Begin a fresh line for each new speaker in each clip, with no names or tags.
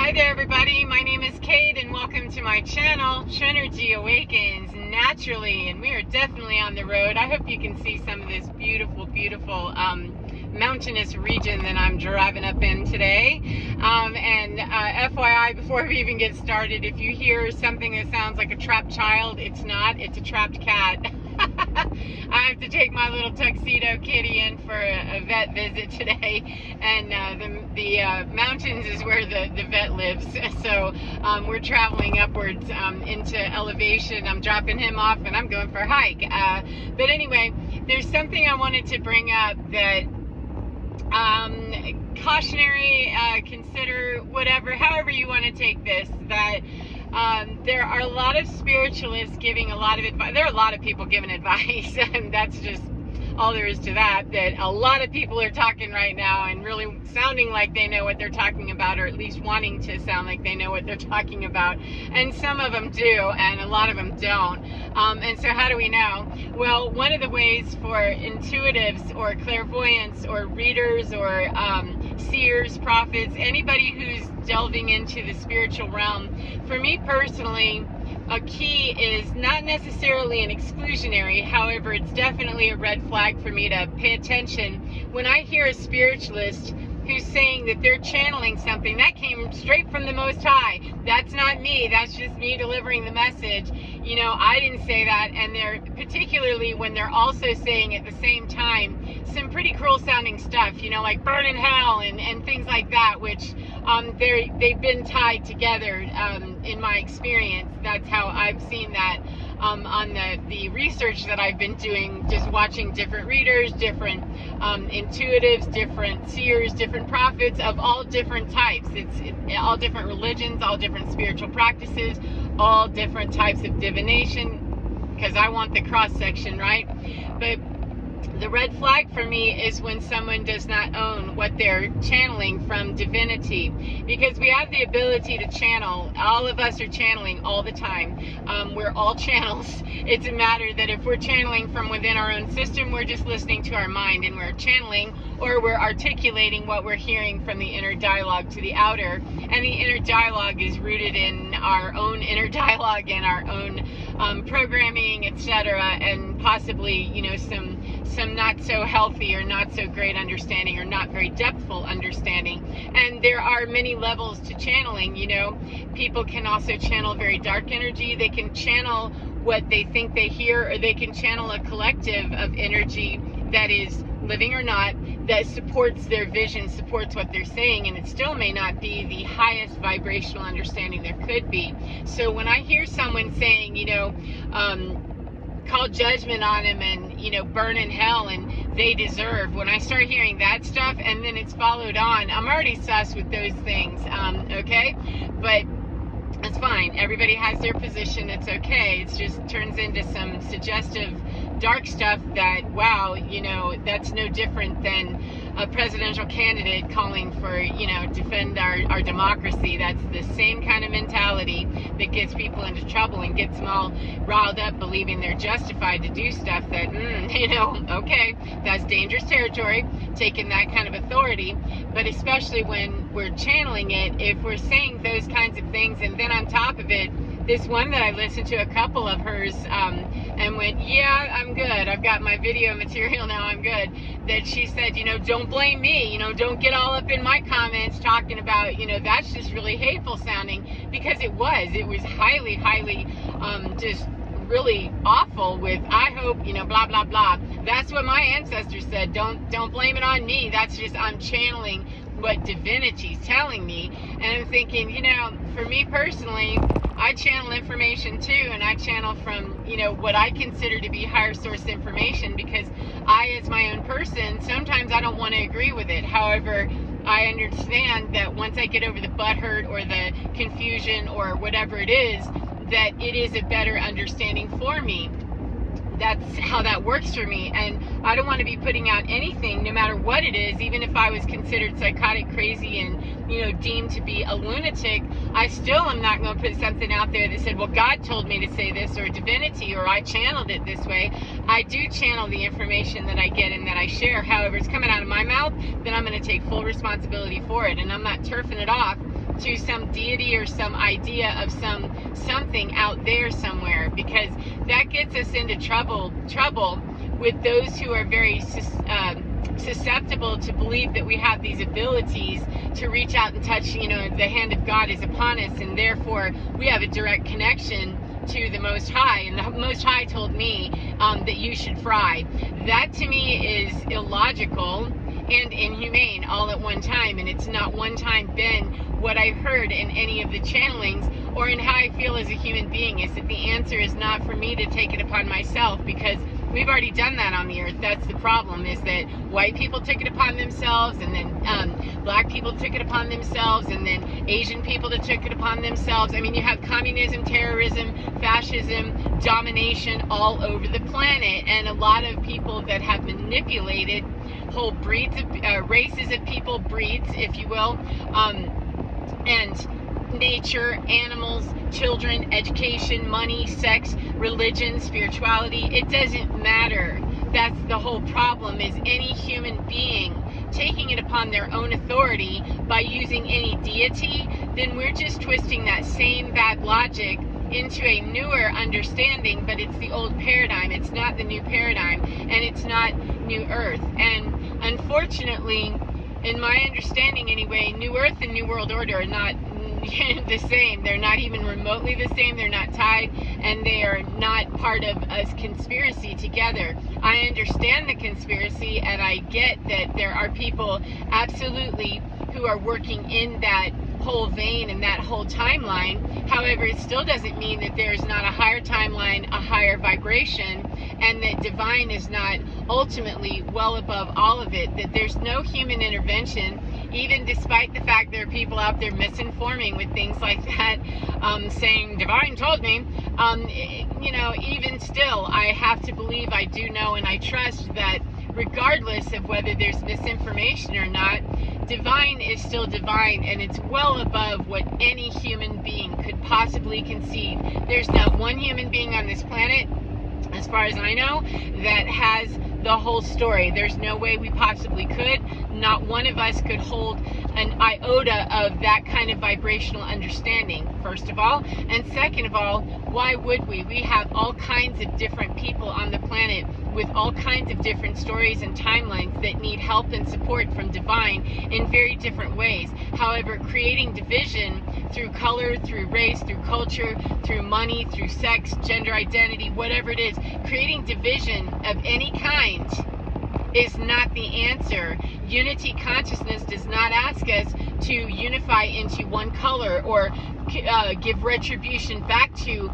Hi there everybody, my name is Kate and welcome to my channel, Trinergy Awakens Naturally, and we are definitely on the road. I hope you can see some of this beautiful mountainous region that I'm driving up in today. FYI, before we even get started, if you hear something that sounds like a trapped child, it's not, it's a trapped cat. I have to take my little tuxedo kitty in for a vet visit today, and the mountains is where the vet lives, so we're traveling upwards into elevation. I'm dropping him off and I'm going for a hike, but anyway, there's something I wanted to bring up that cautionary, consider whatever, however you want to take this, that there are a lot of spiritualists giving a lot of advice. There are a lot of people giving advice, and that's just all there is to that, that a lot of people are talking right now and really sounding like they know what they're talking about, or at least wanting to sound like they know what they're talking about. And some of them do, and a lot of them don't. And so how do we know? Well, one of the ways for intuitives or clairvoyants or readers or seers, prophets, anybody who's delving into the spiritual realm, for me personally, a key is not necessarily an exclusionary. However, it's definitely a red flag for me to pay attention when I hear a spiritualist who's saying that they're channeling something that came straight from the Most High. That's not me, that's just me delivering the message. You know, I didn't say that. And they're, particularly when they're also saying at the same time some pretty cruel sounding stuff, you know, like burn in hell and things like that, which they've been tied together in my experience. That's how I've seen that on the research that I've been doing, just watching different readers, different intuitives, different seers, different prophets of all different types. It's all different religions, all different spiritual practices, all different types of divination, because I want the cross section, right? But the red flag for me is when someone does not own what they're channeling from divinity, because we have the ability to channel. All of us are channeling all the time. We're all channels. It's a matter that if we're channeling from within our own system, we're just listening to our mind and we're channeling, or we're articulating what we're hearing from the inner dialogue to the outer. And the inner dialogue is rooted in our own inner dialogue and our own programming, etc., and possibly, you know, some not so healthy or not so great understanding or not very depthful understanding. And there are many levels to channeling. You know, people can also channel very dark energy. They can channel what they think they hear, or they can channel a collective of energy that is living or not, that supports their vision, supports what they're saying, and it still may not be the highest vibrational understanding there could be. So when I hear someone saying, you know, call judgment on him and, you know, burn in hell and they deserve, when I start hearing that stuff and then it's followed on, I'm already sus with those things, okay? But it's fine. Everybody has their position. It's okay. It just turns into some suggestive dark stuff that, wow, you know, that's no different than a presidential candidate calling for, you know, defend our democracy. That's the same kind of mentality that gets people into trouble and gets them all riled up believing they're justified to do stuff that, you know, okay, that's dangerous territory, taking that kind of authority. But especially when we're channeling it, if we're saying those kinds of things, and then on top of it, this one that I listened to a couple of hers and went, yeah, I'm good. I've got my video material now, I'm good. That she said, you know, don't blame me. You know, don't get all up in my comments talking about, you know, that's just really hateful sounding, because it was highly, just really awful with, I hope, you know, blah, blah, blah. That's what my ancestors said. Don't blame it on me. That's just, I'm channeling what divinity's telling me. And I'm thinking, you know, for me personally, I channel information too, and I channel from, you know, what I consider to be higher source information, because I, as my own person, sometimes I don't want to agree with it. However, I understand that once I get over the butthurt or the confusion or whatever it is, that it is a better understanding for me. That's how that works for me. And I don't want to be putting out anything, no matter what it is, even if I was considered psychotic, crazy, and, you know, deemed to be a lunatic, I still am not going to put something out there that said, well, God told me to say this, or divinity, or I channeled it this way. I do channel the information that I get and that I share. However, it's coming out of my mouth, then I'm going to take full responsibility for it, and I'm not turfing it off to some deity or some idea of something out there somewhere, because that gets us into trouble with those who are very susceptible to believe that we have these abilities to reach out and touch, the hand of God is upon us, and therefore we have a direct connection to the Most High, and the Most High told me that you should fry. That to me is illogical and inhumane all at one time, and it's not one time been what I've heard in any of the channelings or in how I feel as a human being, is that the answer is not for me to take it upon myself, because we've already done that on the earth. That's the problem, is that white people took it upon themselves, and then black people took it upon themselves, and then Asian people that took it upon themselves. I mean, you have communism, terrorism, fascism, domination all over the planet, and a lot of people that have manipulated whole breeds of races of people, breeds, if you will, and nature, animals, children, education, money, sex, religion, spirituality. It doesn't matter. That's the whole problem, is any human being taking it upon their own authority by using any deity, then we're just twisting that same bad logic into a newer understanding, but it's the old paradigm. It's not the new paradigm, and it's not New Earth. And unfortunately, in my understanding anyway, New Earth and New World Order are not the same. They're not even remotely the same. They're not tied, and they are not part of a conspiracy together. I understand the conspiracy, and I get that there are people absolutely who are working in that whole vein and that whole timeline. However, it still doesn't mean that there's not a higher timeline, a higher vibration, and that divine is not ultimately well above all of it, that there's no human intervention, even despite the fact there are people out there misinforming with things like that, saying divine told me. Even still, I have to believe, I do know, and I trust that regardless of whether there's misinformation or not, divine is still divine, and it's well above what any human being could possibly conceive. There's not one human being on this planet, as far as I know, that has the whole story. There's no way we possibly could. Not one of us could hold an iota of that kind of vibrational understanding, first of all. And second of all, why would we? We have all kinds of different people on the planet with all kinds of different stories and timelines that need help and support from divine in very different ways. However, creating division through color, through race, through culture, through money, through sex, gender identity, whatever it is, creating division of any kind is not the answer. Unity consciousness does not ask us to unify into one color or give retribution back to,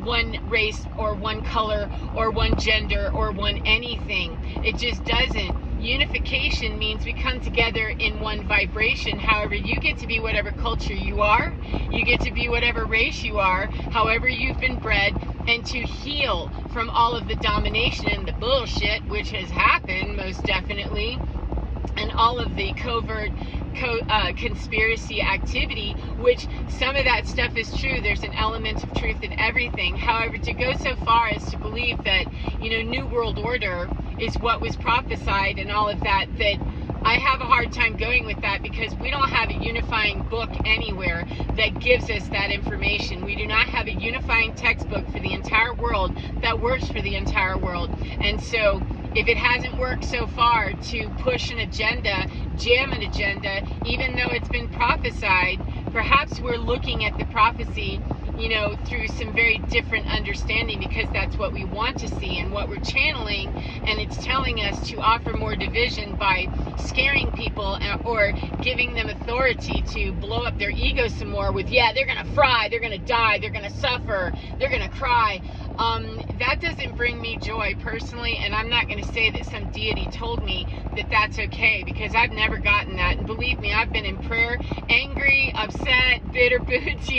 one race or one color or one gender or one anything. It just doesn't. Unification means we come together in one vibration. However, you get to be whatever culture you are. You get to be whatever race you are, however you've been bred, and to heal from all of the domination and the bullshit, which has happened most definitely, and all of the covert conspiracy activity, which some of that stuff is true. There's an element of truth in everything. However, to go so far as to believe that, New World Order is what was prophesied and all of that, that I have a hard time going with that, because we don't have a unifying book anywhere that gives us that information. We do not have a unifying textbook for the entire world that works for the entire world. And so if it hasn't worked so far to push an agenda, jam an agenda, even though it's been prophesied, perhaps we're looking at the prophecy, through some very different understanding, because that's what we want to see and what we're channeling, and it's telling us to offer more division by scaring people or giving them authority to blow up their ego some more with, they're gonna fry, they're gonna die, they're gonna suffer, they're gonna cry. That doesn't bring me joy personally, and I'm not going to say that some deity told me that that's okay, because I've never gotten that. And believe me, I've been in prayer, angry, upset, bitter boots,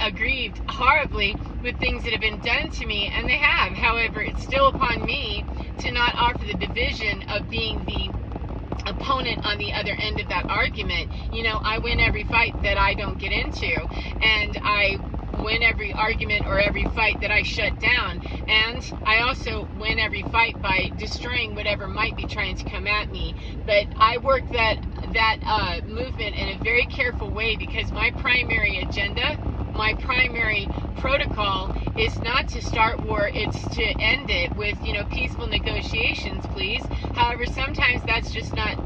aggrieved horribly with things that have been done to me, and they have. However, it's still upon me to not offer the division of being the opponent on the other end of that argument. I win every fight that I don't get into, and I win every argument or every fight that I shut down, and I also win every fight by destroying whatever might be trying to come at me. But I work that that movement in a very careful way, because my primary agenda, my primary protocol is not to start war, it's to end it with, peaceful negotiations, please. However, sometimes that's just not,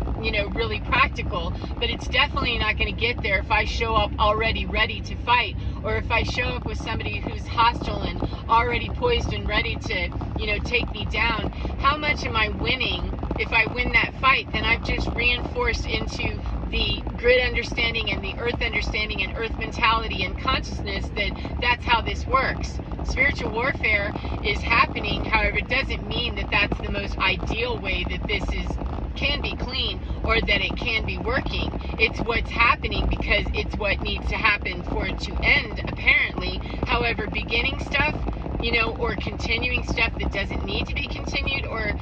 really practical, but it's definitely not going to get there if I show up already ready to fight, or if I show up with somebody who's hostile and already poised and ready to, take me down. How much am I winning if I win that fight? Then I've just reinforced into the grid understanding and the earth understanding and earth mentality and consciousness that that's how this works. Spiritual warfare is happening. However, it doesn't mean that that's the most ideal way that this can be clean, or that it can be working. It's what's happening because it's what needs to happen for it to end, apparently. However, beginning stuff, or continuing stuff that doesn't need to be continued or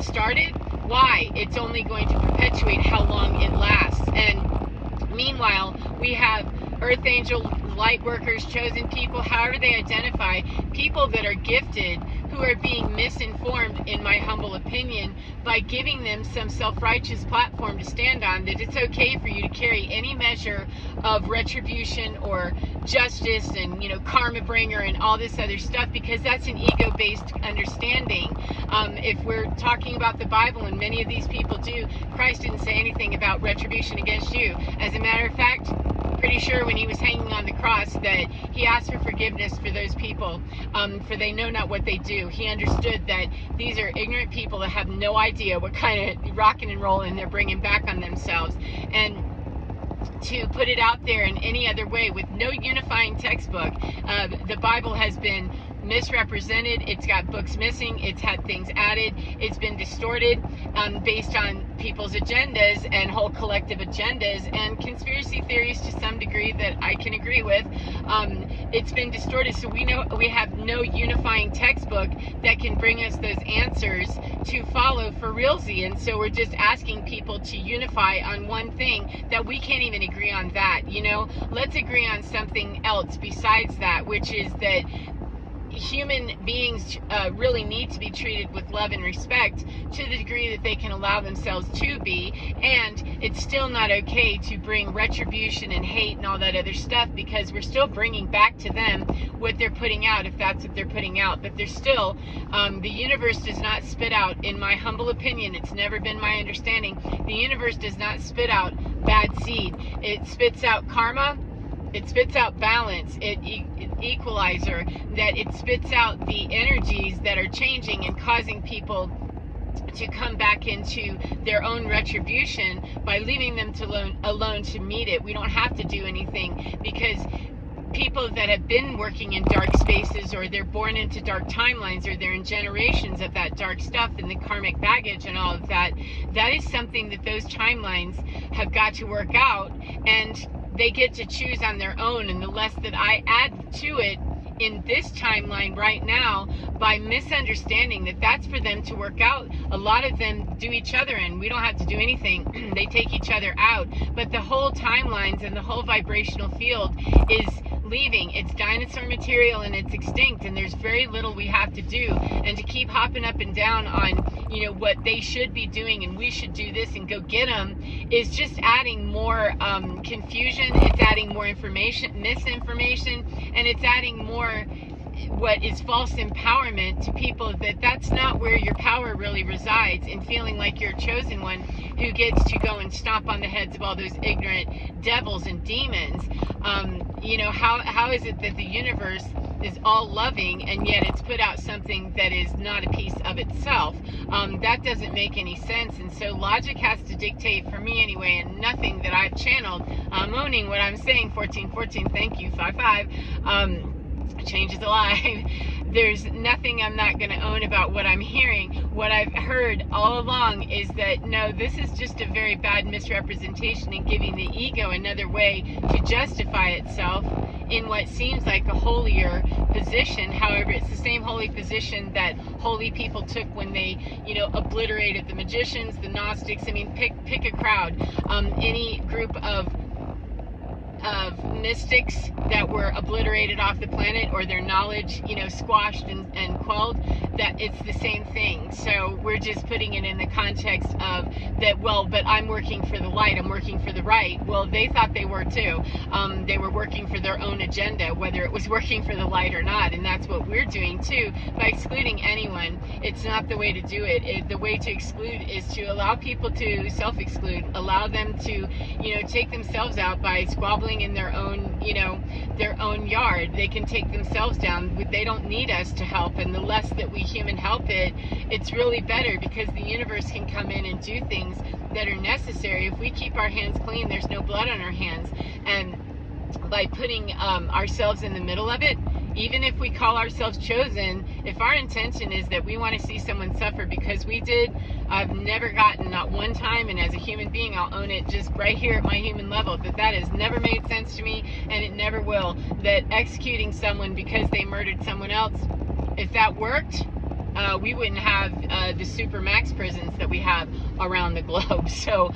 started, why? It's only going to perpetuate how long it lasts. And meanwhile, we have earth angel, light workers, chosen people, however they identify, people that are gifted, who are being misinformed, in my humble opinion, by giving them some self-righteous platform to stand on, that it's okay for you to carry any measure of retribution or justice and, karma bringer and all this other stuff, because that's an ego-based understanding. If we're talking about the Bible, and many of these people do, Christ didn't say anything about retribution against you. As a matter of fact, pretty sure when he was hanging on the cross that he asked for forgiveness for those people, for they know not what they do. He understood that these are ignorant people that have no idea what kind of rocking and rolling they're bringing back on themselves. And to put it out there in any other way with no unifying textbook, the Bible has been misrepresented. It's got books missing. It's had things added. It's been distorted based on people's agendas and whole collective agendas and conspiracy theories to some degree that I can agree with. It's been distorted, so we have no unifying textbook that can bring us those answers to follow for realsy. And so we're just asking people to unify on one thing that we can't even agree on that. Let's agree on something else besides that, which is that human beings really need to be treated with love and respect to the degree that they can allow themselves to be. And it's still not okay to bring retribution and hate and all that other stuff, because we're still bringing back to them what they're putting out, if that's what they're putting out. But there's still, the universe does not spit out, in my humble opinion, it's never been my understanding, the universe does not spit out bad seed. It spits out karma. It spits out balance, equalizer, that it spits out the energies that are changing and causing people to come back into their own retribution by leaving them alone to meet it. We don't have to do anything, because people that have been working in dark spaces, or they're born into dark timelines, or they're in generations of that dark stuff and the karmic baggage and all of that, that is something that those timelines have got to work out, and they get to choose on their own. And the less that I add to it in this timeline right now, by misunderstanding that that's for them to work out, a lot of them do each other in. We don't have to do anything. They take each other out. But the whole timelines and the whole vibrational field is leaving. It's dinosaur material and it's extinct, and there's very little we have to do. And to keep hopping up and down on, what they should be doing and we should do this and go get them, is just adding more confusion. It's adding more misinformation, and it's adding more what is false empowerment to people, that's not where your power really resides, in feeling like you're a chosen one who gets to go and stomp on the heads of all those ignorant devils and demons. How is it that the universe is all loving and yet it's put out something that is not a piece of itself? That doesn't make any sense. And so logic has to dictate, for me anyway, and nothing that I've channeled. I'm owning what I'm saying. 1414, thank you. 55. Change is alive. There's nothing I'm not going to own about what I'm hearing. What I've heard all along is that, no, this is just a very bad misrepresentation and giving the ego another way to justify itself in what seems like a holier position. However, it's the same holy position that holy people took when they, obliterated the magicians, the Gnostics. I mean, pick a crowd. Any group of mystics that were obliterated off the planet, or their knowledge, squashed and quelled, that it's the same thing. So we're just putting it in the context of that, well, but I'm working for the light, I'm working for the right. Well, they thought they were too. They were working for their own agenda, whether it was working for the light or not, and that's what we're doing too, by excluding anyone. It's not the way to do it. The way to exclude is to allow people to self-exclude, allow them to, take themselves out by squabbling in their own, their own yard. They can take themselves down. They don't need us to help, and the less that we human help it, it's really better, because the universe can come in and do things that are necessary. If we keep our hands clean, there's no blood on our hands, and by putting ourselves in the middle of it, even if we call ourselves chosen, if our intention is that we want to see someone suffer because we did, I've never gotten, not one time, and as a human being, I'll own it just right here at my human level, that has never made sense to me, and it never will, that executing someone because they murdered someone else, if that worked, we wouldn't have the super max prisons that we have around the globe. So,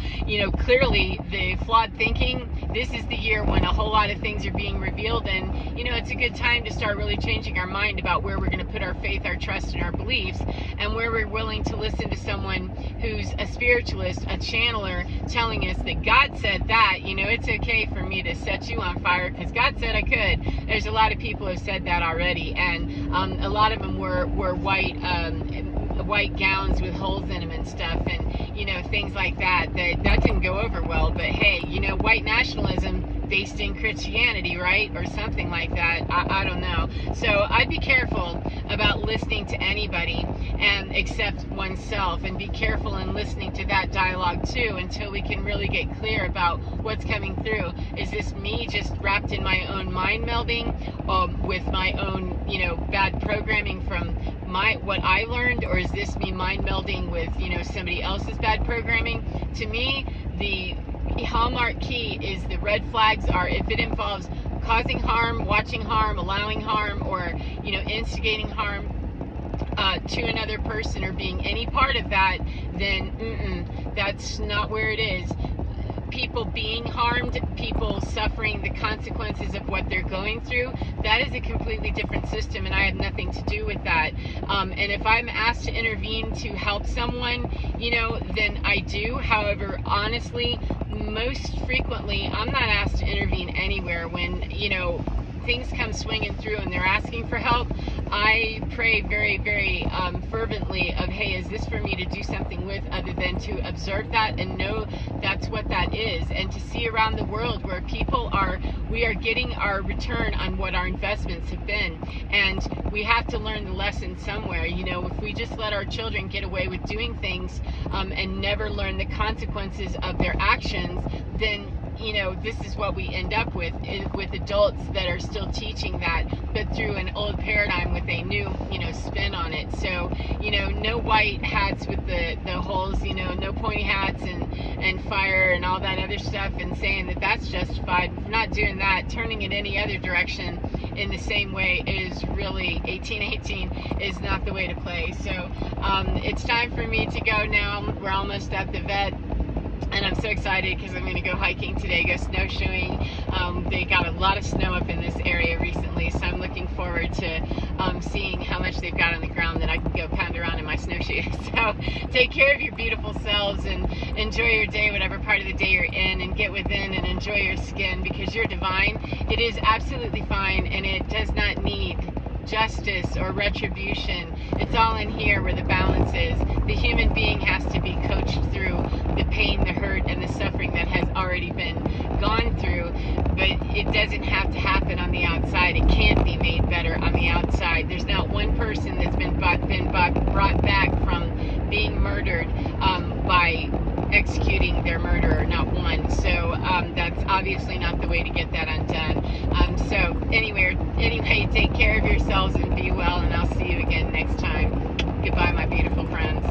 clearly the flawed thinking, this is the year when a whole lot of things are being revealed, and, it's a good time to start really changing our mind about where we're going to put our faith, our trust, and our beliefs, and where we're willing to listen to someone who's a spiritualist, a channeler, telling us that God said that, it's okay for me to set you on fire because God said I could. There's a lot of people who have said that already, and a lot of them were white gowns with holes in them and stuff, and things like that didn't go over well. But hey, white nationalism based in Christianity, right, or something like that, I don't know. So I'd be careful about listening to anybody and except oneself, and be careful in listening to that dialogue too, until we can really get clear about what's coming through. Is this me just wrapped in my own mind melding with my own bad programming from what I learned, or is this me mind melding with somebody else's bad programming? To me, the hallmark key is the red flags are if it involves causing harm, watching harm, allowing harm, or instigating harm to another person, or being any part of that, then that's not where it is. People being harmed, people suffering the consequences of what they're going through, that is a completely different system, and I have nothing to do with that. And if I'm asked to intervene to help someone, then I do. However, honestly, most frequently, I'm not asked to intervene anywhere. When, things come swinging through and they're asking for help, I pray very, very fervently of, hey, is this for me to do something with, other than to observe that and know that's what that is, and to see around the world where we are getting our return on what our investments have been, and we have to learn the lesson somewhere. If we just let our children get away with doing things and never learn the consequences of their actions, then this is what we end up with adults that are still teaching that, but through an old paradigm with a new, spin on it. So, no white hats with the holes, no pointy hats and fire and all that other stuff, and saying that that's justified. If we're not doing that, turning it any other direction in the same way is really, 1818 is not the way to play. So, it's time for me to go now. We're almost at the vet. And I'm so excited because I'm going to go hiking today, go snowshoeing. They got a lot of snow up in this area recently, so I'm looking forward to seeing how much they've got on the ground that I can go pound around in my snowshoes. So take care of your beautiful selves and enjoy your day, whatever part of the day you're in, and get within and enjoy your skin, because you're divine. It is absolutely fine, and it does not need justice or retribution. It's all in here where the balance is. The human being has to be coached through the pain, the hurt, and the suffering that has already been gone through, but it doesn't have to happen on the outside. It can't be made better on the outside. There's not one person that's been brought back from being murdered by executing their murderer, not one. So that's obviously not the way to get that undone. So anyway, take care of yourselves and be well, and I'll see you again next time. Goodbye, my beautiful friends.